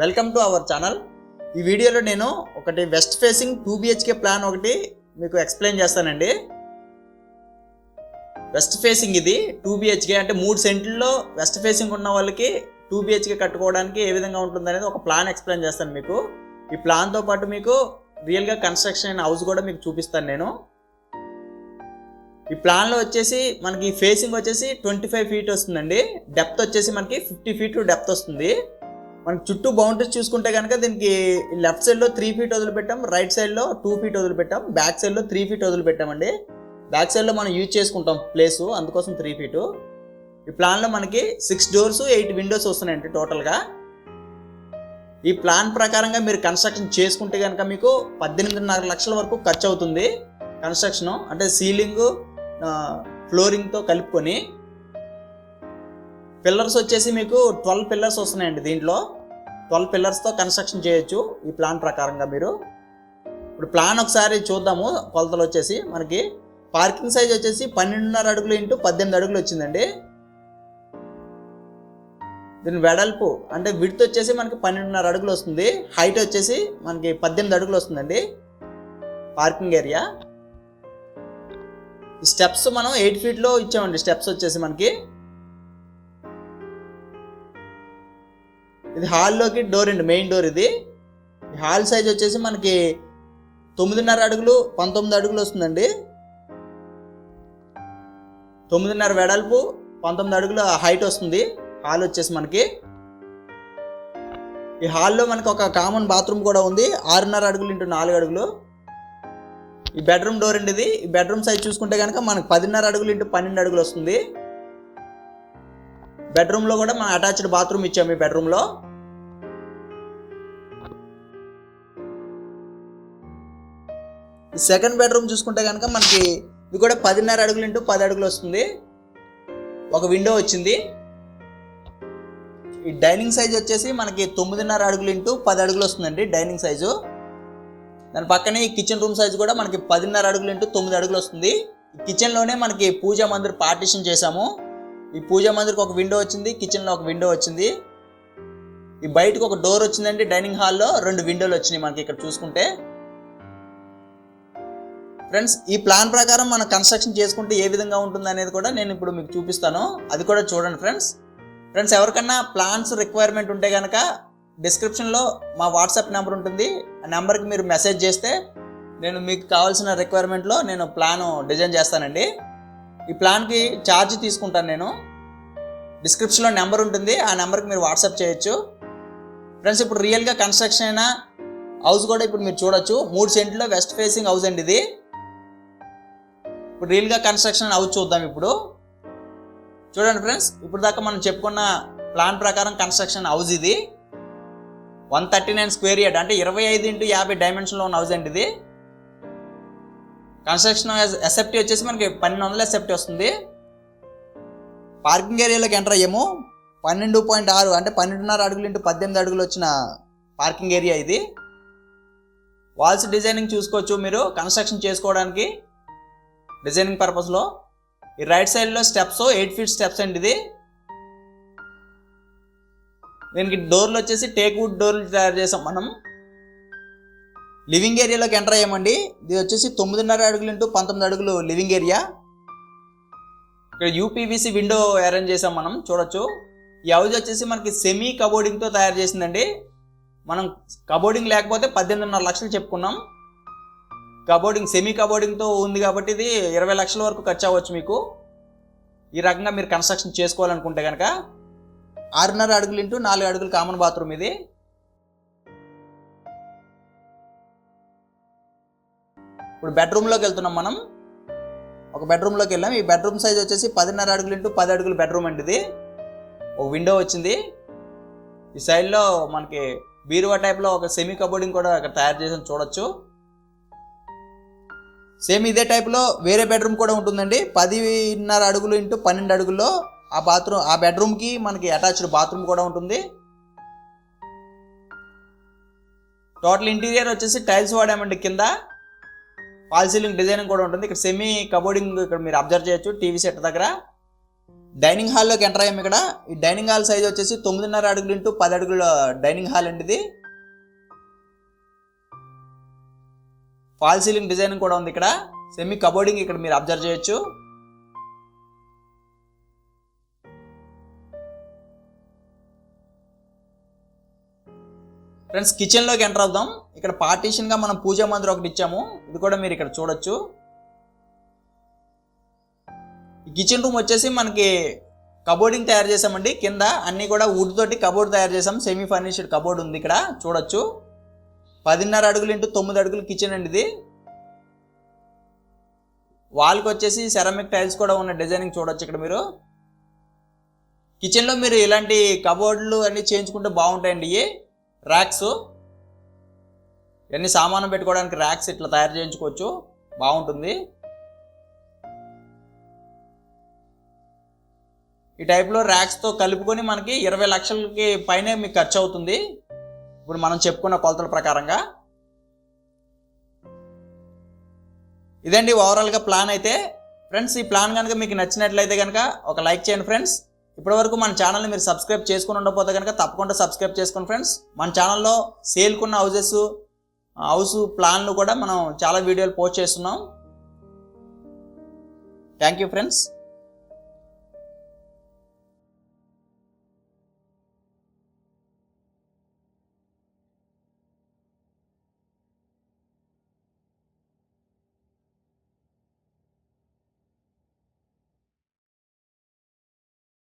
Welcome to our channel. ఈ వీడియోలో నేను ఒకటి వెస్ట్ ఫేసింగ్ 2 BHK ప్లాన్ ఒకటి మీకు ఎక్స్ప్లెయిన్ చేస్తానండి. వెస్ట్ ఫేసింగ్ ఇది 2 BHK అంటే 3 సెంట్లలో వెస్ట్ ఫేసింగ్ ఉన్న వాళ్ళకి 2 BHK కట్టుకోవడానికి ఏ విధంగా ఉంటుందనేది ఒక ప్లాన్ ఎక్స్ప్లెయిన్ చేస్తాను మీకు. ఈ ప్లాన్తో పాటు మీకు రియల్గా కన్స్ట్రక్షన్ అయిన హౌస్ కూడా మీకు చూపిస్తాను నేను. ఈ ప్లాన్లో వచ్చేసి మనకి ఫేసింగ్ వచ్చేసి 25 feet వస్తుందండి. డెప్త్ వచ్చేసి మనకి 50 feet డెప్త్ వస్తుంది. మనకి చుట్టూ బౌండరీస్ చూసుకుంటే కనుక దీనికి లెఫ్ట్ సైడ్లో 3 feet వదిలిపెట్టాం, రైట్ సైడ్లో 2 feet వదిలిపెట్టాం, బ్యాక్ సైడ్లో 3 feet వదిలిపెట్టామండి. బ్యాక్ సైడ్లో మనం యూజ్ చేసుకుంటాం ప్లేసు, అందుకోసం 3 feet. ఈ ప్లాన్లో మనకి 6 doors 8 windows వస్తున్నాయండి టోటల్గా. ఈ ప్లాన్ ప్రకారంగా మీరు కన్స్ట్రక్షన్ చేసుకుంటే కనుక మీకు 18.5 లక్షల వరకు ఖర్చు అవుతుంది కన్స్ట్రక్షను, అంటే సీలింగు ఫ్లోరింగ్తో కలుపుకొని. పిల్లర్స్ వచ్చేసి మీకు 12 pillars వస్తున్నాయండి. దీంట్లో 12 pillarస్తో కన్స్ట్రక్షన్ చేయొచ్చు ఈ ప్లాన్ ప్రకారంగా మీరు. ఇప్పుడు ప్లాన్ ఒకసారి చూద్దాము. కొలతలు వచ్చేసి మనకి పార్కింగ్ సైజ్ వచ్చేసి 12.5 అడుగులు ఇంటూ 18 అడుగులు వచ్చిందండి. దీని వెడల్పు అంటే విడ్త్ వచ్చేసి మనకి 12.5 అడుగులు వస్తుంది. హైట్ వచ్చేసి మనకి 18 అడుగులు వస్తుందండి పార్కింగ్ ఏరియా. ఈ స్టెప్స్ మనం 8 feetలో ఇచ్చామండి. స్టెప్స్ వచ్చేసి మనకి ఇది హాల్లోకి డోర్ అండి, మెయిన్ డోర్ ఇది. ఈ హాల్ సైజ్ వచ్చేసి మనకి 9.5 అడుగులు 19 అడుగులు వస్తుందండి. 9.5 వెడల్పు 19 అడుగుల హైట్ వస్తుంది హాల్ వచ్చేసి మనకి. ఈ హాల్లో మనకి ఒక కామన్ బాత్రూమ్ కూడా ఉంది, 6.5 అడుగులు ఇంటూ 4 అడుగులు. ఈ బెడ్రూమ్ డోర్ అండి ఇది. ఈ బెడ్రూమ్ సైజ్ చూసుకుంటే కనుక మనకి 10.5 అడుగులు ఇంటూ 12 అడుగులు వస్తుంది. బెడ్రూమ్లో కూడా మనం అటాచ్డ్ బాత్రూమ్ ఇచ్చాము ఈ బెడ్రూమ్లో. ఈ సెకండ్ బెడ్రూమ్ చూసుకుంటే కనుక మనకి ఇది కూడా 10.5 అడుగులు ఇంటూ 10 అడుగులు వస్తుంది. ఒక విండో వచ్చింది. ఈ డైనింగ్ సైజ్ వచ్చేసి మనకి 9.5 అడుగులు ఇంటూ 10 అడుగులు వస్తుందండి డైనింగ్ సైజు. దాని పక్కనే ఈ కిచెన్ రూమ్ సైజు కూడా మనకి 10.5 అడుగులు ఇంటూ 9 అడుగులు వస్తుంది. ఈ కిచెన్లోనే మనకి పూజా మందిర్ పార్టీషన్ చేసాము. ఈ పూజా మందిర్కి ఒక విండో వచ్చింది, కిచెన్లో ఒక విండో వచ్చింది. ఈ బయటకు ఒక డోర్ వచ్చిందండి. డైనింగ్ హాల్లో 2 విండోలు వచ్చినాయి మనకి ఇక్కడ చూసుకుంటే. ఫ్రెండ్స్, ఈ ప్లాన్ ప్రకారం మనం కన్స్ట్రక్షన్ చేసుకుంటే ఏ విధంగా ఉంటుంది అనేది కూడా నేను ఇప్పుడు మీకు చూపిస్తాను. అది కూడా చూడండి ఫ్రెండ్స్. ఎవరికన్నా ప్లాన్స్ రిక్వైర్మెంట్ ఉంటే కనుక డిస్క్రిప్షన్లో మా వాట్సాప్ నెంబర్ ఉంటుంది. ఆ నెంబర్కి మీరు మెసేజ్ చేస్తే నేను మీకు కావాల్సిన రిక్వైర్మెంట్లో నేను ప్లాను డిజైన్ చేస్తానండి. ఈ ప్లాన్కి ఛార్జ్ తీసుకుంటాను నేను. డిస్క్రిప్షన్లో నెంబర్ ఉంటుంది, ఆ నెంబర్కి మీరు వాట్సాప్ చేయొచ్చు. ఫ్రెండ్స్, ఇప్పుడు రియల్గా కన్స్ట్రక్షన్ అయిన హౌస్ కూడా ఇప్పుడు మీరు చూడొచ్చు. 3 సెంట్లో వెస్ట్ ఫేసింగ్ హౌస్ అండి ఇది. ఇప్పుడు రియల్గా కన్స్ట్రక్షన్ హౌస్ చూద్దాం ఇప్పుడు. చూడండి ఫ్రెండ్స్, ఇప్పుడు దాకా మనం చెప్పుకున్న ప్లాన్ ప్రకారం కన్స్ట్రక్షన్ హౌస్ ఇది. 139 square yard అంటే 25 x 50 డైమెన్షన్లో ఉన్న హౌస్ అండి ఇది. కన్స్ట్రక్షన్ ఎస్ఎఫ్టీ వచ్చేసి మనకి 1200 ఎస్ఎఫ్టీ వస్తుంది. పార్కింగ్ ఏరియాలోకి ఎంటర్ అయ్యాము. 12.6 అంటే 12.5 అడుగులు ఇంటూ 18 అడుగులు వచ్చిన పార్కింగ్ ఏరియా ఇది. వాల్స్ డిజైనింగ్ చూసుకోవచ్చు మీరు కన్స్ట్రక్షన్ చేసుకోవడానికి డిజైనింగ్ పర్పస్లో. ఈ రైట్ సైడ్లో స్టెప్స్ 8 feet స్టెప్స్ అండి ఇది. దీనికి డోర్లు వచ్చేసి టేక్ వుడ్ డోర్లు తయారు చేసాం మనం. లివింగ్ ఏరియాలోకి ఎంటర్ అయ్యామండి. ఇది వచ్చేసి 9.5 అడుగులు ఇంటూ 19 అడుగులు లివింగ్ ఏరియా. ఇక్కడ యూపీవీసీ విండో అరేంజ్ చేసాం మనం చూడొచ్చు. ఈ హౌస్ వచ్చేసి మనకి సెమీ కబోర్డింగ్తో తయారు చేసిందండి. మనం కబోర్డింగ్ లేకపోతే 18.5 లక్షలు చెప్పుకున్నాం. కబోర్డింగ్ సెమీ కబోర్డింగ్తో ఉంది కాబట్టి ఇది 20 లక్షల వరకు ఖర్చు అవ్వచ్చు మీకు. ఈ రకంగా మీరు కన్స్ట్రక్షన్ చేసుకోవాలనుకుంటే కనుక 6.5 అడుగులు ఇంటూ 4 అడుగులు కామన్ బాత్రూమ్ ఇది. ఇప్పుడు బెడ్రూమ్లోకి వెళ్తున్నాం మనం. ఒక బెడ్రూమ్లోకి వెళ్ళాం. ఈ బెడ్రూమ్ సైజ్ వచ్చేసి 10.5 అడుగులు ఇంటూ 10 అడుగులు బెడ్రూమ్ అండి ఇది. ఒక విండో వచ్చింది. ఈ సైడ్లో మనకి బీరువా టైప్లో ఒక సెమీ కబోర్డింగ్ కూడా అక్కడ తయారు చేసి చూడొచ్చు. సేమ్ ఇదే టైప్లో వేరే బెడ్రూమ్ కూడా ఉంటుందండి. 10.5 అడుగులు ఇంటూ 12 అడుగుల్లో ఆ బెడ్రూమ్కి మనకి అటాచ్డ్ బాత్రూమ్ కూడా ఉంటుంది. టోటల్ ఇంటీరియర్ వచ్చేసి టైల్స్ వాడామండి. కింద ఫాల్ సీలింగ్ డిజైనింగ్ కూడా ఉంటుంది. ఇక్కడ సెమీ కబోర్డింగ్ ఇక్కడ మీరు అబ్జర్వ్ చేయొచ్చు టీవీ సెట్ దగ్గర. డైనింగ్ హాల్లోకి ఎంటర్ అయ్యాము. ఇక్కడ ఈ డైనింగ్ హాల్ సైజ్ వచ్చేసి 9.5 అడుగులు ఇంటూ 10 అడుగుల డైనింగ్ హాల్ అండి ఇది. ఫాల్ సీలింగ్ డిజైన్ కూడా ఉంది. ఇక్కడ సెమీ కబోర్డింగ్ ఇక్కడ మీరు అబ్జర్వ్ చేయొచ్చు. ఫ్రెండ్స్ కిచెన్లోకి ఎంటర్ అవుదాం. ఇక్కడ పార్టీషన్గా మనం పూజా మందిరం ఒకటి ఇచ్చాము. ఇది కూడా మీరు ఇక్కడ చూడొచ్చు. ఈ కిచెన్ రూమ్ వచ్చేసి మనకి కబోర్డింగ్ తయారు చేసామండి. కింద అన్నీ కూడా వుడ్ తోటి కబోర్డ్ తయారు చేసాం. సెమీ ఫర్నిష్డ్ కబోర్డ్ ఉంది ఇక్కడ చూడొచ్చు. 10.5 అడుగులు ఇంటూ 9 అడుగులు కిచెన్ అండి ఇది. వాల్కి వచ్చేసి సెరామిక్ టైల్స్ కూడా ఉన్న డిజైనింగ్ చూడొచ్చు ఇక్కడ మీరు. కిచెన్లో మీరు ఇలాంటి కబోర్డ్లు అన్నీ చేయించుకుంటే బాగుంటాయండి. ఇవి ర్యాక్స్, ఇవన్నీ సామాను పెట్టుకోవడానికి ర్యాక్స్ ఇట్లా తయారు చేయించుకోవచ్చు, బాగుంటుంది. ఈ టైప్లో ర్యాక్స్తో కలుపుకొని మనకి 20 లక్షలకి పైనే మీకు ఖర్చు అవుతుంది ఇప్పుడు మనం చెప్పుకున్న కొలతల ప్రకారంగా. ఇదండి ఓవరాల్గా ప్లాన్ అయితే. ఫ్రెండ్స్ ఈ ప్లాన్ కనుక మీకు నచ్చినట్లయితే కనుక ఒక లైక్ చేయండి ఫ్రెండ్స్. ఇప్పటివరకు మన ఛానల్ని మీరు సబ్స్క్రైబ్ చేసుకుని ఉండకపోతే కనుక తప్పకుండా సబ్స్క్రైబ్ చేసుకోండి ఫ్రెండ్స్. మన ఛానల్లో సేల్కున్న హౌస్ ప్లాన్లు కూడా మనం చాలా వీడియోలు పోస్ట్ చేస్తున్నాం. Thank you friends.